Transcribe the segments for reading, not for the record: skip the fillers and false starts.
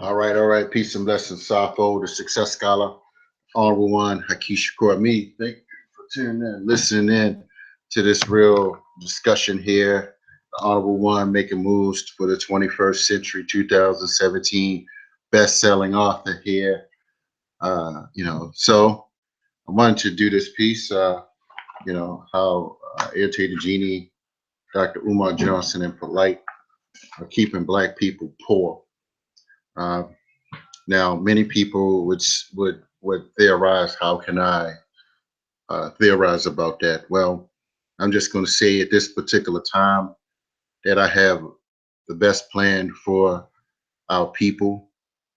All right. Peace and blessings, Safo, the success scholar, honorable one, Hakeem Me. Thank you for tuning in, listening in to this real discussion here. The honorable one making moves for the 21st century, 2017 best-selling author here. So I wanted to do this piece. How Irritated Genie, Dr. Umar Johnson and Polight are keeping Black people poor. Uh, Now, many people would theorize, how can I theorize about that? Well, I'm just going to say at this particular time that I have the best plan for our people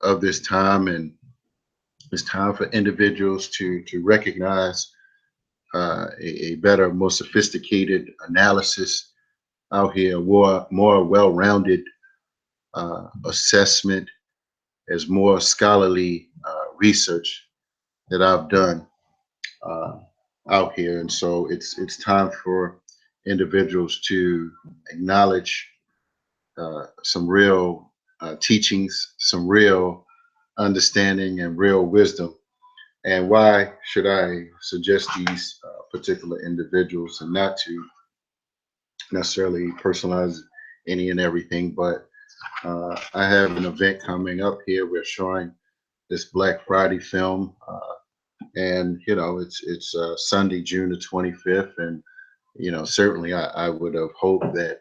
of this time, and it's time for individuals to recognize a better, more sophisticated analysis out here, more well-rounded assessment, as more scholarly research that I've done uh, out here, and so it's time for individuals to acknowledge some real teachings, some real understanding, and real wisdom. And why should I suggest these particular individuals, and not to necessarily personalize any and everything, but I have an event coming up here. We're showing this Black Friday film. And it's Sunday, June the 25th, and certainly I would have hoped that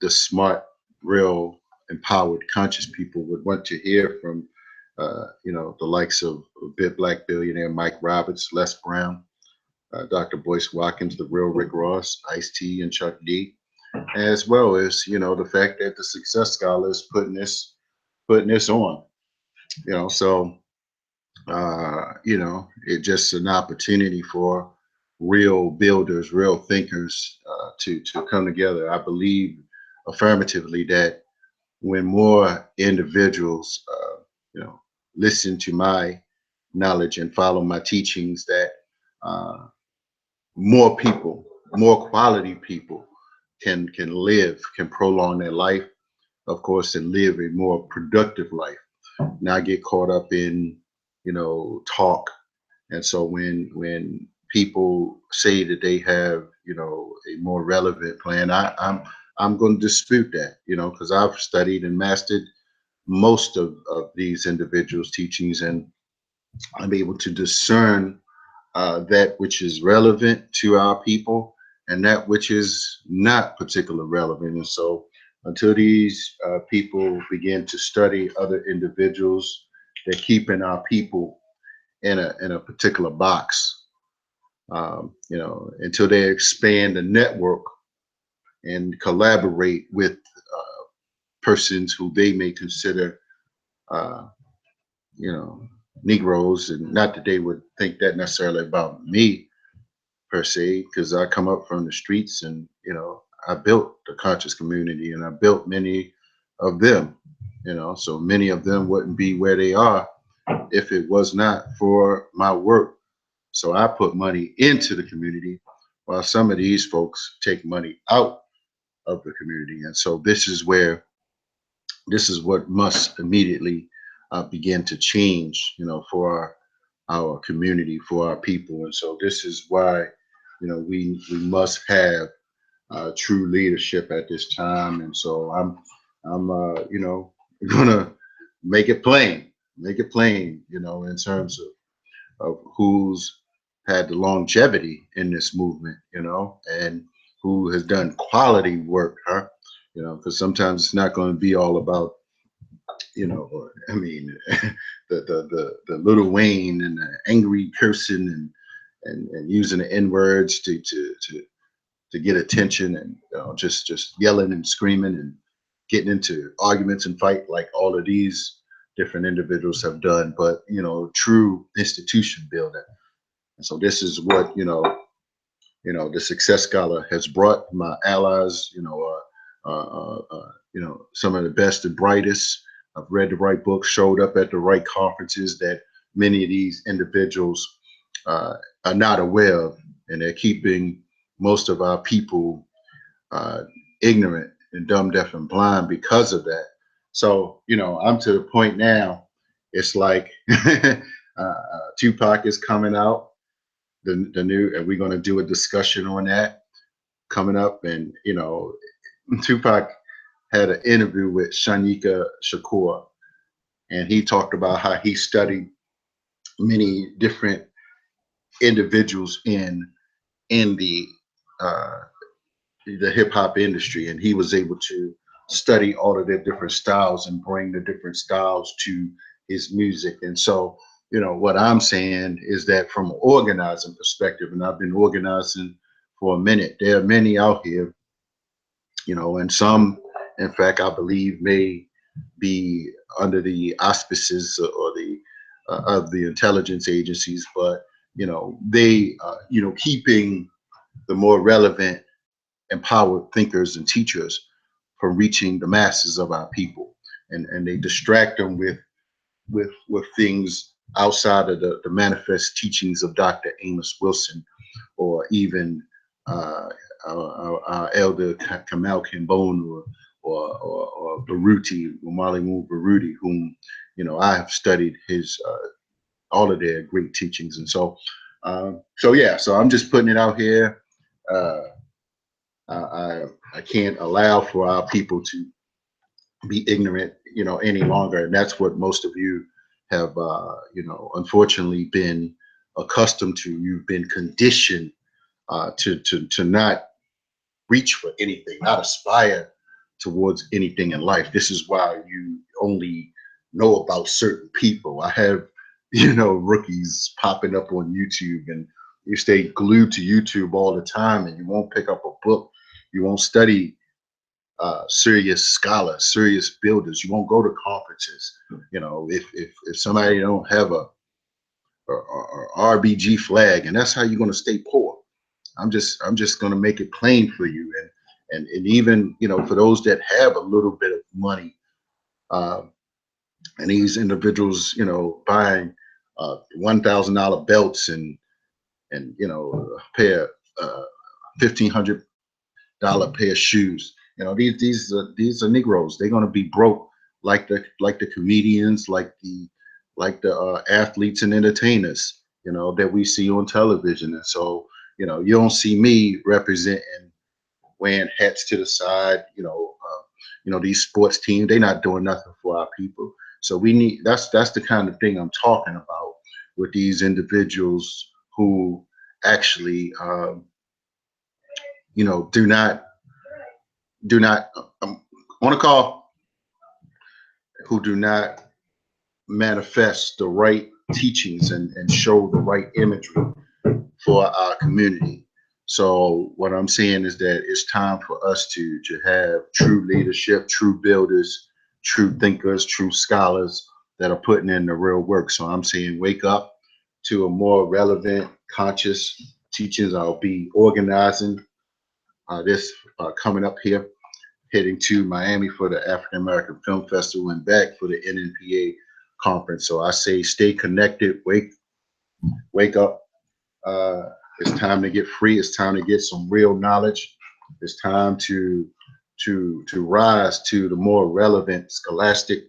the smart, real, empowered, conscious people would want to hear from the likes of Big Black billionaire Mike Roberts, Les Brown, Dr. Boyce Watkins, the real Rick Ross, Ice T, and Chuck D, as well as the fact that the Success Scholar is putting this on. So it's just an opportunity for real builders, real thinkers to come together. I believe affirmatively that when more individuals, listen to my knowledge and follow my teachings, that uh, more people, more quality people can prolong their life, of course, and live a more productive life. Not get caught up in talk. And so when people say that they have a more relevant plan, I'm going to dispute that, because I've studied and mastered most of these individuals' teachings, and I'm able to discern that which is relevant to our people and that which is not particularly relevant. And so until these people begin to study other individuals, they're keeping our people in a particular box. Until they expand the network and collaborate with persons who they may consider, uh, you know, Negroes, and not that they would think that necessarily about me per se, because I come up from the streets, and I built the conscious community, and I built many of them. So many of them wouldn't be where they are if it was not for my work. So I put money into the community, while some of these folks take money out of the community. And so this is what must immediately begin to change, for our community, for our people. And so this is why, we must have true leadership at this time. And so I'm gonna make it plain, in terms of who's had the longevity in this movement, and who has done quality work, huh? Because sometimes it's not going to be all about, I mean, the Little Wayne and the angry person, and using the N words to get attention, and just yelling and screaming and getting into arguments and fight like all of these different individuals have done, but true institution building. And so this is what the Success Scholar has brought my allies. Some of the best and brightest. I've read the right books, showed up at the right conferences that many of these individuals are not aware of, and they're keeping most of our people uh, ignorant and dumb, deaf, and blind because of that. So, I'm to the point now. It's like Tupac is coming out, the new, and we're going to do a discussion on that coming up. And, Tupac had an interview with Shanika Shakur, and he talked about how he studied many different individuals in uh, the hip hop industry, and he was able to study all of their different styles and bring the different styles to his music. And so, what I'm saying is that from an organizing perspective, and I've been organizing for a minute, there are many out here, and some, in fact, I believe may be under the auspices or the of the intelligence agencies, but they keeping the more relevant, empowered thinkers and teachers from reaching the masses of our people, and they distract them with things outside of the manifest teachings of Dr. Amos Wilson, or even uh, our elder Kamal Kimbone, or Baruti, Umar Baruti, whom I have studied his all of their great teachings. And so I'm just putting it out here. Uh, I can't allow for our people to be ignorant, any longer, and that's what most of you have, unfortunately, been accustomed to. You've been conditioned to not reach for anything, not aspire towards anything in life. This is why you only know about certain people. I have, rookies popping up on YouTube, and you stay glued to YouTube all the time, and you won't pick up a book. You won't study serious scholars, serious builders. You won't go to conferences. If somebody don't have a RBG flag, and that's how you're going to stay poor. I'm just going to make it plain for you, and even for those that have a little bit of money, uh, and these individuals buying $1,000 belts, and a pair $1,500 pair of shoes. These are Negroes. They're going to be broke like the comedians, like the athletes and entertainers, that we see on television. And so, you don't see me representing, wearing hats to the side. These sports teams, they're not doing nothing for our people. So we need, that's the kind of thing I'm talking about with these individuals who actually, do not on a call, who do not manifest the right teachings and show the right imagery for our community. So what I'm saying is that it's time for us to have true leadership, true builders, true thinkers, true scholars that are putting in the real work. So I'm saying wake up to a more relevant, conscious teachings. I'll be organizing this coming up here, heading to Miami for the African American Film Festival and back for the NNPA conference. So I say stay connected, wake up. It's time to get free. It's time to get some real knowledge. It's time to rise to the more relevant scholastic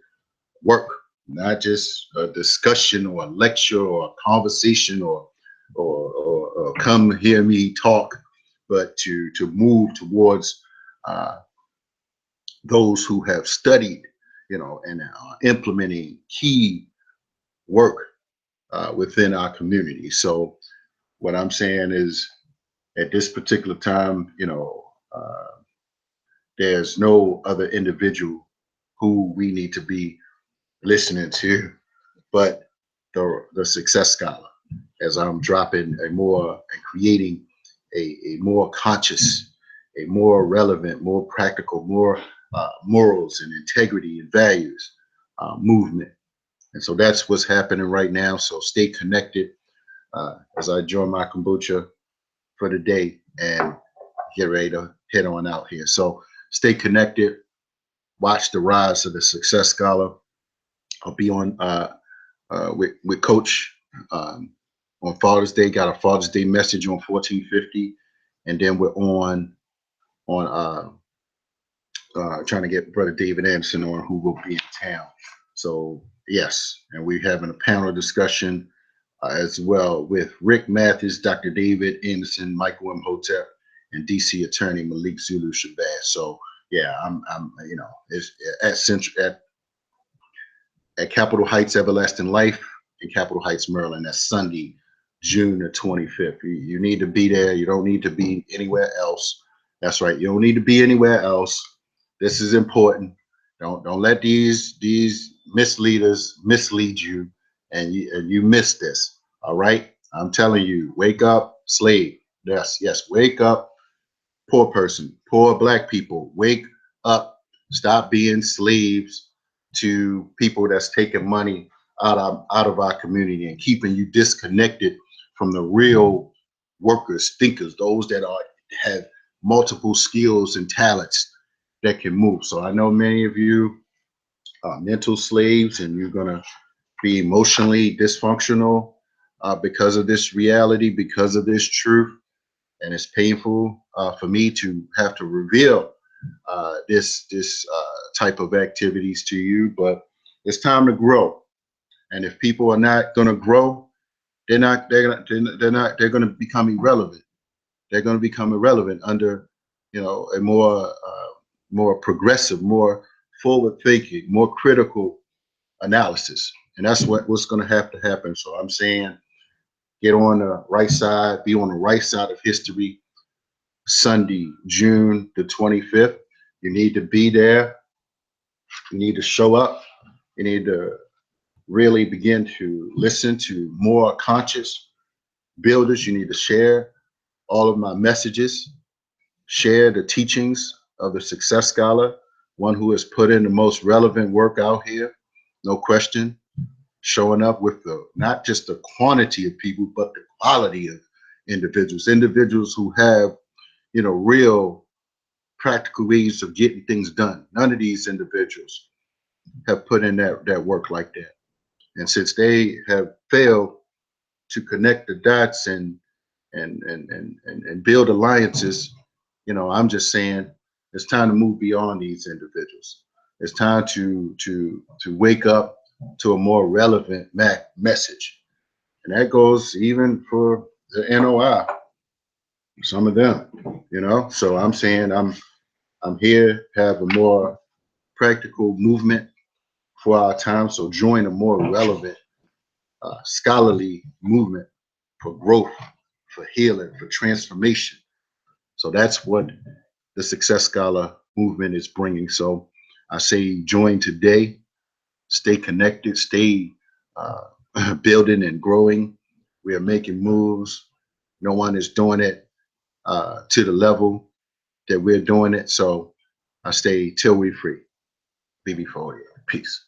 work, not just a discussion or a lecture or a conversation or come hear me talk, but to move towards those who have studied, and are implementing key work within our community. So what I'm saying is, at this particular time, there's no other individual who we need to be listening to but the success scholar, as I'm dropping a more and creating a more conscious, a more relevant, more practical, more morals and integrity and values movement. And so that's what's happening right now. So stay connected as I join my kombucha for the day and get ready to head on out here. So stay connected. Watch the rise of the success scholar. I'll be on with Coach on Father's Day. Got a Father's Day message on 1450, and then we're on trying to get Brother David Anderson on, who will be in town. So yes, and we're having a panel discussion as well with Rick Mathis, Dr. David Anderson, Michael M. Hotep, and DC Attorney Malik Zulu Shabazz. So yeah, I'm it's at Central at Capitol Heights Everlasting Life in Capitol Heights, Maryland. That's Sunday, June the 25th. You need to be there. You don't need to be anywhere else. That's right. You don't need to be anywhere else. This is important. Don't let these misleaders mislead you, and you miss this. All right. I'm telling you, wake up, slave. Yes, wake up, poor person, poor black people. Wake up. Stop being slaves to people that's taking money out of our community and keeping you disconnected from the real workers, thinkers, those that have multiple skills and talents that can move. So I know many of you are mental slaves, and you're gonna be emotionally dysfunctional because of this reality, because of this truth, and it's painful for me to have to reveal this type of activities to you. But it's time to grow, and if people are not going to grow, they're going to become irrelevant. They're going to become irrelevant under a more progressive, more forward thinking, more critical analysis. And that's what's going to have to happen. So I'm saying, get on the right side, be on the right side of history. Sunday, June the 25th. You need to be there. You need to show up. You need to really begin to listen to more conscious builders. You need to share all of my messages, share the teachings of the success scholar, one who has put in the most relevant work out here, no question, showing up with not just the quantity of people, but the quality of individuals who have, real practical ways of getting things done. None of these individuals have put in that work like that. And since they have failed to connect the dots and build alliances, I'm just saying it's time to move beyond these individuals. It's time to wake up to a more relevant message. And that goes even for the NOI, some of them, So I'm saying I'm here to have a more practical movement for our time. So join a more relevant, scholarly movement for growth, for healing, for transformation. So that's what the Success Scholar movement is bringing. So I say join today, stay connected, stay building and growing. We are making moves. No one is doing it to the level that we're doing it. So I stay till we're free. BB40. Peace.